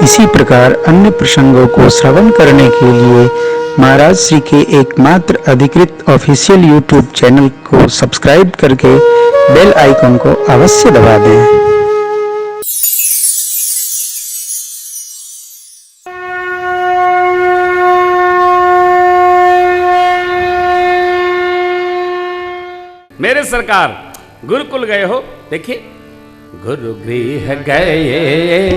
इसी प्रकार अन्य प्रसंगों को श्रवण करने के लिए महाराज श्री के एकमात्र अधिकृत ऑफिशियल यूट्यूब चैनल को सब्सक्राइब करके बेल आइकन को अवश्य दबा दें। मेरे सरकार गुरुकुल गए हो, देखिए गुरु गृह गए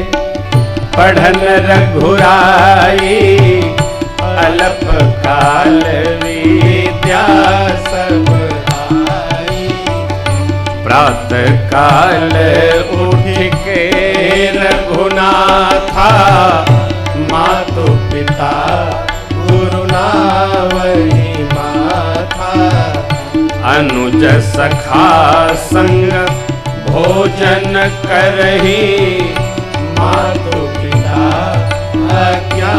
पढ़न रघुराई, अल्प काल विद्या सब आई। प्रातः काल उठ के रघुनाथा, मातु पिता गुरु नावही माथा। अनुज सखा संग भोजन करही, मातु पिता आज्ञा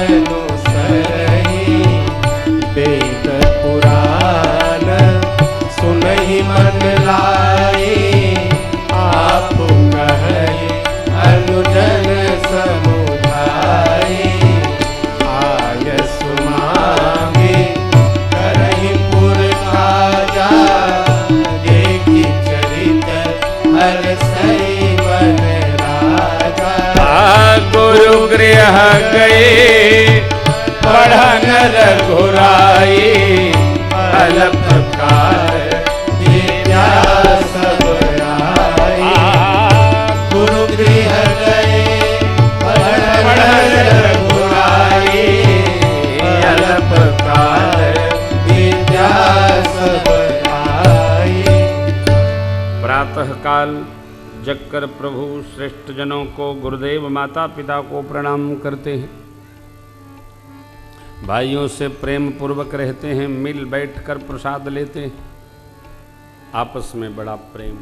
अनुसरही। वेद पुराण सुनहि मन लाए, आप कहे अनुजन समुझाए। आयस मांगे करहि पुर काजा, देखी चरित हरसई बन राजा। गुरु गृह गए पढ़न रघुराई, अल्प काल विद्या सब आई। गुरु गृह गए पढ़न रघुराई, अल्प काल विद्या सब आई। प्रातः काल जगकर प्रभु श्रेष्ठ जनों को, गुरुदेव माता पिता को प्रणाम करते हैं। भाइयों से प्रेम पूर्वक रहते हैं, मिल बैठकर प्रसाद लेते हैं, आपस में बड़ा प्रेम।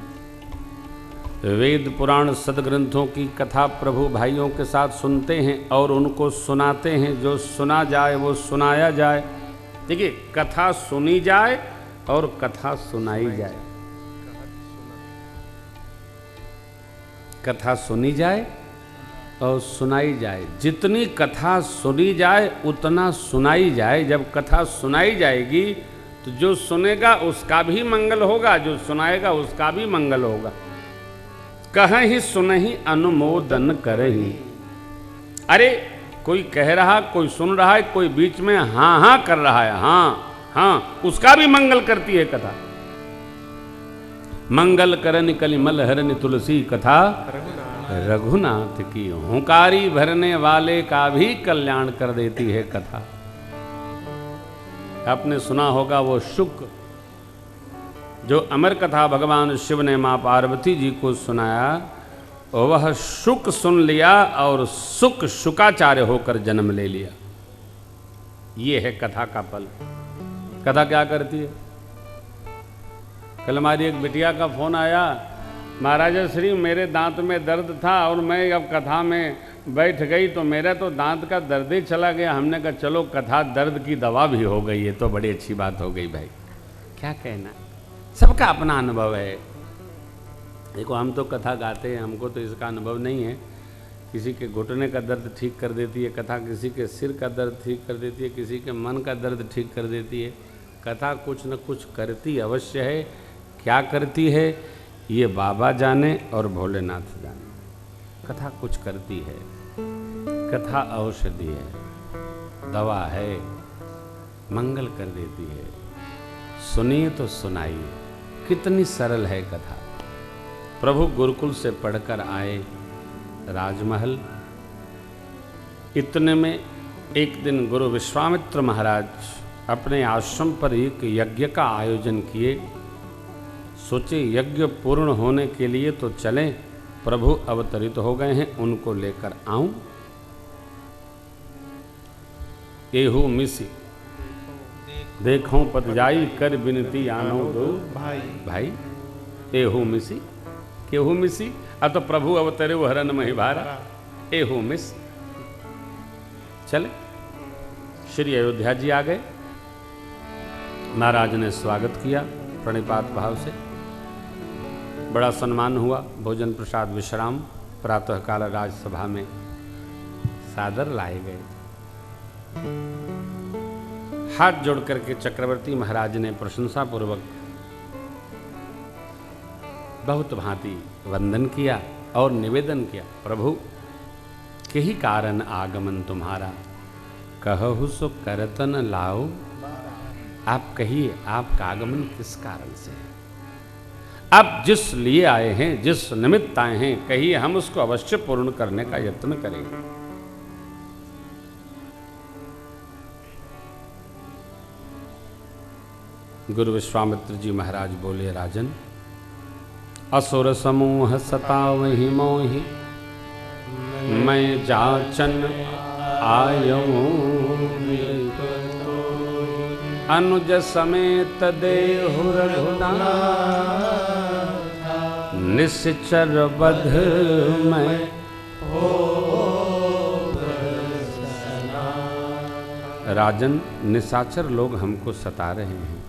वेद पुराण सदग्रंथों की कथा प्रभु भाइयों के साथ सुनते हैं और उनको सुनाते हैं। जो सुना जाए वो सुनाया जाए। देखिए, कथा सुनी जाए और कथा सुनाई जाए। कथा सुनी जाए और सुनाई जाए। जितनी कथा सुनी जाए उतना सुनाई जाए। जब कथा सुनाई जाएगी तो जो सुनेगा उसका भी मंगल होगा, जो सुनाएगा उसका भी मंगल होगा। कहीं सुनहि अनुमोदन करही। अरे कोई कह रहा, कोई सुन रहा है, कोई बीच में हाँ हाँ कर रहा है, हाँ हाँ, उसका भी मंगल करती है कथा। मंगल करन कलिमल हरन तुलसी कथा, रघुनाथ की हुंकारी भरने वाले का भी कल्याण कर देती है कथा। आपने सुना होगा वो शुक, जो अमर कथा भगवान शिव ने मां पार्वती जी को सुनाया, वह शुक सुन लिया और सुक शुकाचार्य होकर जन्म ले लिया। ये है कथा का फल। कथा क्या करती है? कल हमारी एक बिटिया का फोन आया, महाराज श्री मेरे दांत में दर्द था और मैं अब कथा में बैठ गई तो मेरा तो दांत का दर्द ही चला गया। हमने कहा चलो कथा दर्द की दवा भी हो गई, है तो बड़ी अच्छी बात हो गई भाई। क्या कहना, सबका अपना अनुभव है। देखो, हम तो कथा गाते हैं, हमको तो इसका अनुभव नहीं है। किसी के घुटने का दर्द ठीक कर देती है कथा, किसी के सिर का दर्द ठीक कर देती है, किसी के मन का दर्द ठीक कर देती है। कथा कुछ न कुछ करती अवश्य है। क्या करती है ये बाबा जाने और भोलेनाथ जाने। कथा कुछ करती है। कथा औषधि है, दवा है, मंगल कर देती है। सुनिए तो सुनाइए, कितनी सरल है कथा। प्रभु गुरुकुल से पढ़कर आए राजमहल। इतने में एक दिन गुरु विश्वामित्र महाराज अपने आश्रम पर एक यज्ञ का आयोजन किए। सोचे यज्ञ पूर्ण होने के लिए तो चलें, प्रभु अवतरित हो गए हैं, उनको लेकर आऊं। एहू मिसी देखो पत जाई, कर बिनती आनो दो भाई। एहू मिसी, केहू मिसी, तो प्रभु अवतरे हरन महिभारा। एहू मिस, चले। श्री अयोध्या जी आ गए। महाराज ने स्वागत किया प्रणिपात भाव से, बड़ा सम्मान हुआ। भोजन प्रसाद विश्राम प्रातःकाल राजसभा में सादर लाए गए। हाथ जोड़ करके चक्रवर्ती महाराज ने प्रशंसा पूर्वक बहुत भांति वंदन किया और निवेदन किया, प्रभु यही कारण आगमन तुम्हारा, कहु सो करतन लाओ। आप कहिए आपका आगमन किस कारण से है, आप जिस लिए आए हैं, जिस निमित्त आए हैं, कहिए हम उसको अवश्य पूर्ण करने का यत्न करेंगे। गुरु विश्वामित्र जी महाराज बोले, राजन असुर समूह सतावहि मोहि, मैं जाचन आयऊं, अनुज समेत देहु रघुनाथ, निश्चर बध मैं राजन, निशाचर लोग हमको सता रहे हैं।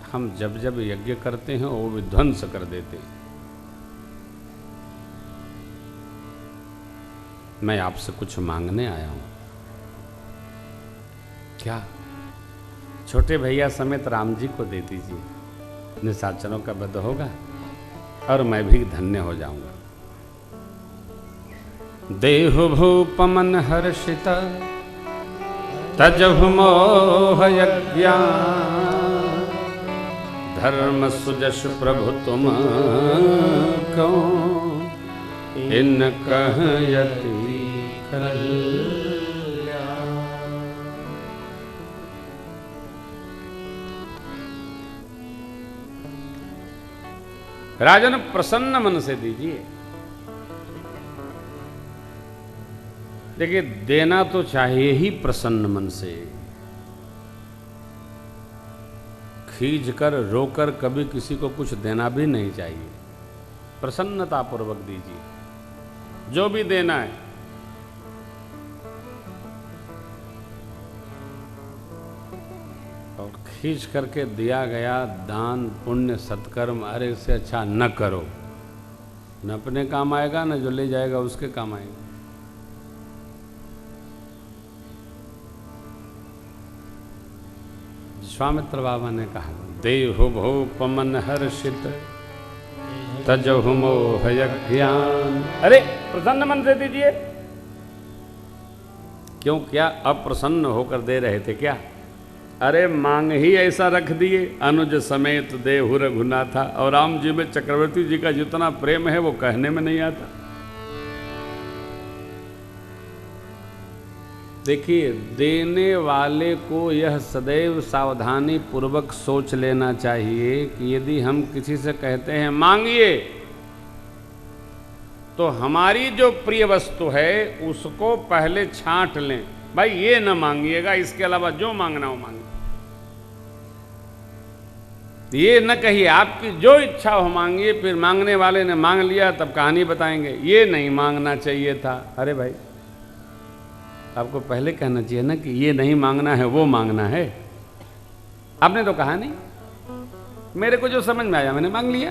हम जब जब यज्ञ करते हैं वो विध्वंस कर देते हैं। मैं आपसे कुछ मांगने आया हूं। क्या? छोटे भैया समेत राम जी को दे दीजिए, निशाचरों का वध होगा और मैं भी धन्य हो जाऊंगा। देहु भूप मन हर्षित, तजहु मोह यज्ञान, धर्म सुजस प्रभु तुम कहो, इन कहयति कल्याण। राजन प्रसन्न मन से दीजिए। देखिए, देना तो चाहिए ही प्रसन्न मन से। खींच कर रोकर कभी किसी को कुछ देना भी नहीं चाहिए। प्रसन्नता पूर्वक दीजिए जो भी देना है। और खींच करके दिया गया दान पुण्य सत्कर्म, अरे इससे अच्छा न करो, न अपने काम आएगा न जो ले जाएगा उसके काम आएगा। विश्वामित्र बाबा ने कहा, देहु भूप मन हर्षित, तजहु मोह यज्ञान। अरे प्रसन्न मन से दीजिए। क्यों, क्या अप्रसन्न होकर दे रहे थे क्या? अरे मांग ही ऐसा रख दिए, अनुज समेत देहु रघुनाथा। और राम जी में चक्रवर्ती जी का जितना प्रेम है वो कहने में नहीं आता। देखिए, देने वाले को यह सदैव सावधानी पूर्वक सोच लेना चाहिए कि यदि हम किसी से कहते हैं मांगिए, तो हमारी जो प्रिय वस्तु है उसको पहले छांट लें। भाई ये न मांगिएगा, इसके अलावा जो मांगना हो मांगिए। ये न कहिए आपकी जो इच्छा हो मांगिए, फिर मांगने वाले ने मांग लिया तब कहानी बताएंगे ये नहीं मांगना चाहिए था। अरे भाई, आपको पहले कहना चाहिए ना कि ये नहीं मांगना है, वो मांगना है। आपने तो कहा नहीं, मेरे को जो समझ में आया मैंने मांग लिया।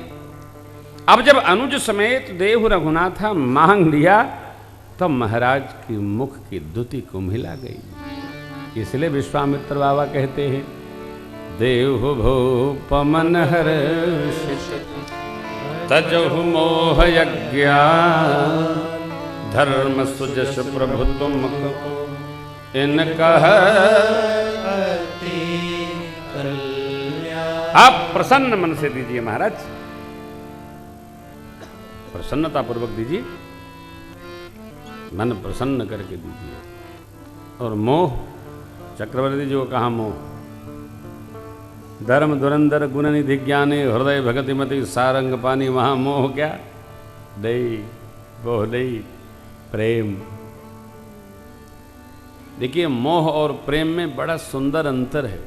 अब जब अनुज समेत देहु रघुनाथा मांग लिया तो महाराज की मुख की द्युति कुम्हिला गई। इसलिए विश्वामित्र बाबा कहते हैं, देहु भूप मन हर्षित, तजहु मोह यज्ञान, धर्म सुजस प्रभु तुम इन कहति कल्याण। आप प्रसन्न मन से दीजिए महाराज, प्रसन्नता पूर्वक दीजिए, मन प्रसन्न करके दीजिए। और मोह, चक्रवर्ती जी को कहा मोह, धर्म धुरंधर गुण निधि ज्ञानी, हृदय भगति मति सारंग पानी। वहां मोह क्या? दई बोह दई प्रेम। देखिए, मोह और प्रेम में बड़ा सुंदर अंतर है।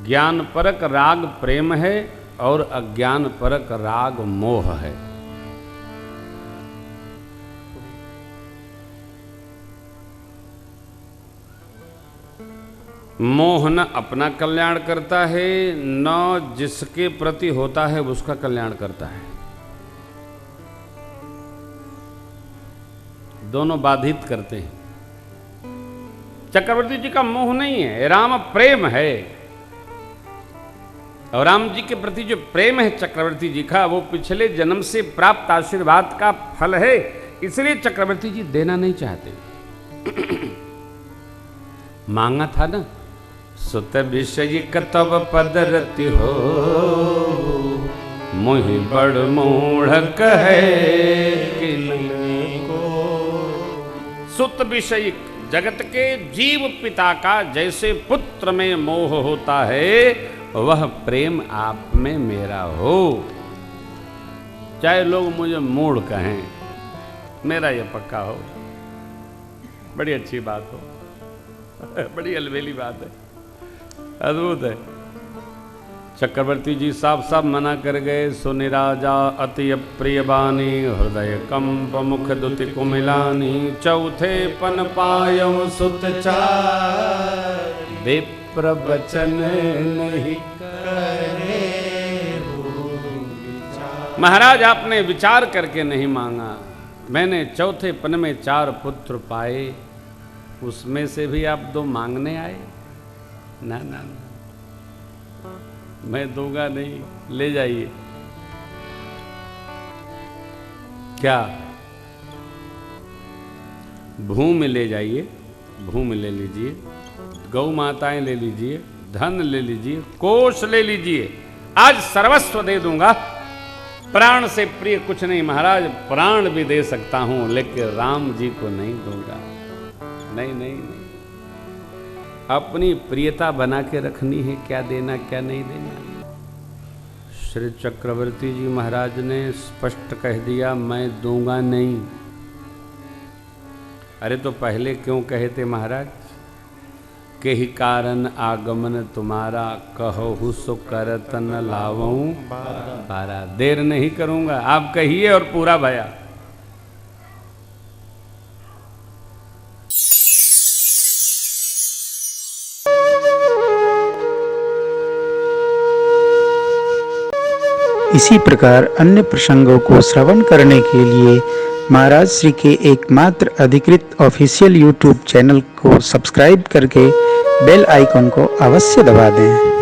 ज्ञान परक राग प्रेम है और अज्ञान परक राग मोह है। मोह न अपना कल्याण करता है, न जिसके प्रति होता है उसका कल्याण करता है। दोनों बाधित करते हैं। चक्रवर्ती जी का मोह नहीं है, राम प्रेम है। और राम जी के प्रति जो प्रेम है चक्रवर्ती जी का, वो पिछले जन्म से प्राप्त आशीर्वाद का फल है, इसलिए चक्रवर्ती जी देना नहीं चाहते। मांगा था ना, सुत विषय तब पदरति हो, मोहि बड़ मूढ़ कहे को। सुत विषय, जगत के जीव पिता का जैसे पुत्र में मोह होता है, वह प्रेम आप में मेरा हो। चाहे लोग मुझे मूढ़ कहें, मेरा यह पक्का हो। बड़ी अच्छी बात हो, बड़ी अलबेली बात है, अद्भुत है। चक्रवर्ती जी साफ साफ मना कर गए। सुनि राजा अति प्रिय बानी, हृदय कंप मुख दुति कुमिलानी। चौथे पन पायौ सुत चार, विप्र वचन नहीं करे। महाराज आपने विचार करके नहीं मांगा, मैंने चौथे पन में 4 पुत्र पाए, उसमें से भी आप 2 मांगने आए? ना ना ना, मैं दूंगा नहीं, ले जाइए। क्या? भूमि ले जाइए, भूमि ले लीजिए, गौ माताएं ले लीजिए, धन ले लीजिए, कोष ले लीजिए, आज सर्वस्व दे दूंगा। प्राण से प्रिय कुछ नहीं महाराज, प्राण भी दे सकता हूं, लेकिन राम जी को नहीं दूंगा। नहीं नहीं नहीं, अपनी प्रियता बना के रखनी है, क्या देना क्या नहीं देना। श्री चक्रवर्ती जी महाराज ने स्पष्ट कह दिया, मैं दूंगा नहीं। अरे तो पहले क्यों कहे थे महाराज? के ही कारण आगमन तुम्हारा, कहो सो करत न लावऊं पारा। देर नहीं करूंगा, आप कहिए और पूरा भया। इसी प्रकार अन्य प्रसंगों को श्रवण करने के लिए महाराज श्री के एकमात्र अधिकृत ऑफिशियल यूट्यूब चैनल को सब्सक्राइब करके बेल आइकन को अवश्य दबा दें।